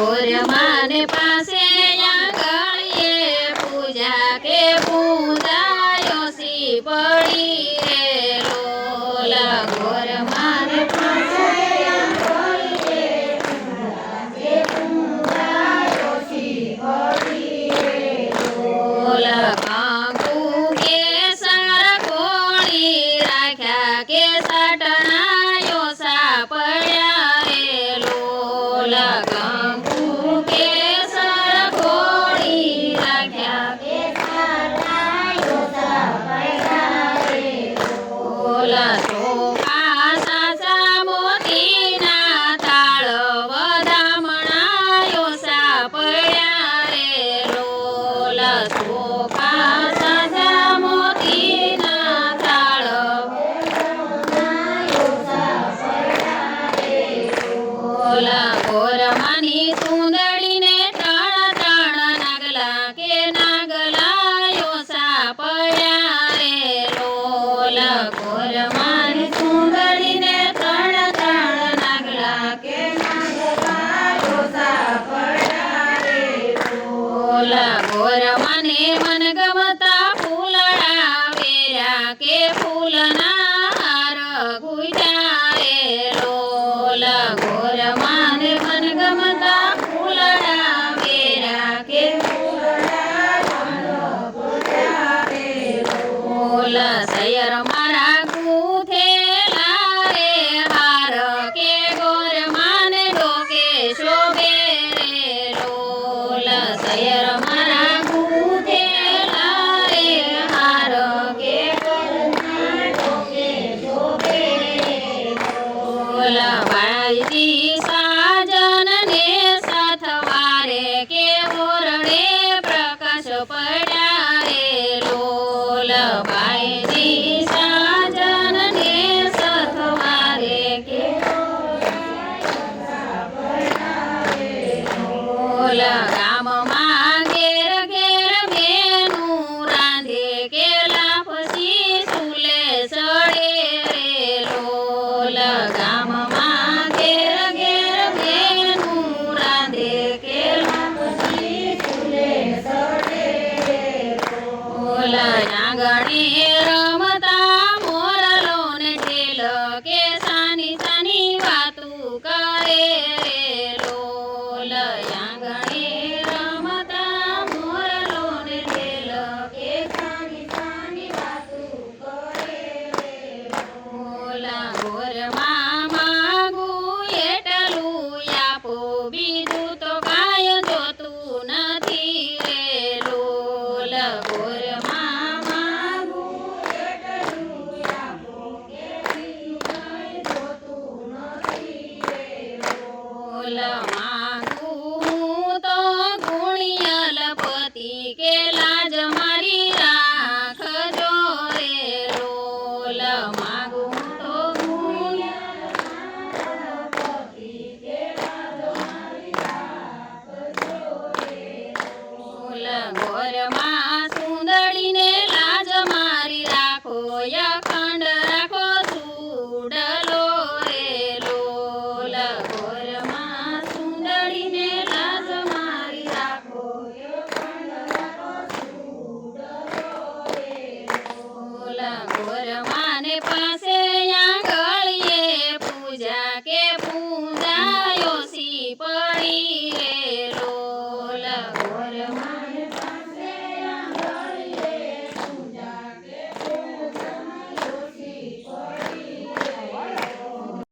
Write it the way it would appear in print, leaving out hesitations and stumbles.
ગોર માને પાસે આંગળીએ પૂજા કે પૂજાયો સી પડી રે લોલ ગોર માને પાસે આંગળીએ પૂજા કે પૂજાયો સી પડી રે લોલ કંકુ કેસર કોળી રાખ્યા કે સાટણાયો સાપડ્યા રે લોલ કંકુ કેસર કોળી રાખ્યા કે સાટણાયો સાપડ્યા રે લોલ ચોખા સાચા મોતીના તાળ વધામણાયો સાપડ્યા રે લોલ ચોખા સાચા મોતીના તાળ વધામણાયો સાપડ્યા રે લોલ ગોર માની સુંદડીને ત્રણ ત્રણ નાગલા કે નાગલાયો સાપડ્યા રે લોલ ગોર માની સુંદડીને ત્રણ ત્રણ નાગલા કે નાગલાયો સાપડ્યા રે લોલ ગોર માને મનગમતા ફૂલડા વેર્યા કે ફૂલના હાર ગુંથ્યા રે લોલ ગોર માને મનગમતા ફૂલડા વેર્યા કે ફૂલના હાર ગુંથ્યા રે લોલ સૈયર મારા ગૂંથેલા રે હાર કે ગોર માને ડોકે શોભે રે લોલ સૈયર મારા ગૂંથેલા રે હાર કે ગોર માને ડોકે શોભે રે લોલ બાઈજી સાજનને સાથવારે કે ઓરડે પ્રકાશ પડ્યા રે લોલ બાઈજી સાજનને સાથવારે કે લોલ ગામમાં ઘેર ઘેર બેનું રાંધે કે લાપસી સુલે સડે રે લોલ ગામમાં ઘેર ઘેર બેનું રાંધે કે લાપસી સુલે સડે રે લોલ આંગણે રમતા મોરલો ને ઢેલ કે સાની સાની વાતું કરે રે લોલ આંગણે રમતા મોરલો ને ઢેલ કે સાની સાની વાતું કરે રે લોલ ગોર માગું એટલું આપો બીજું તો કાંઈ જોતું નથી રે લોલ ગોર માગું એટલું આપો કે બીજું કાંઈ જોતું નથી રે લોલ માગું તો ગુણિયલ પતિ કે લાજ મારી રાખજો રે લોલ માગું તો ગુણિયલ પતિ કે લાજ મારી રાખજો રે લોલ ગોર માં સુંદડીને લાજ મારી રાખો અખંડ રાખો સુડલો રે લોલ ગોર માં સુંદડીને લાજ મારી રાખો અખંડ રાખો સુડલો રે લોલ ગોર માને પાસે આંગળીએ પૂજા કે પૂજાયો સી પડી રે લોલ ગોર માં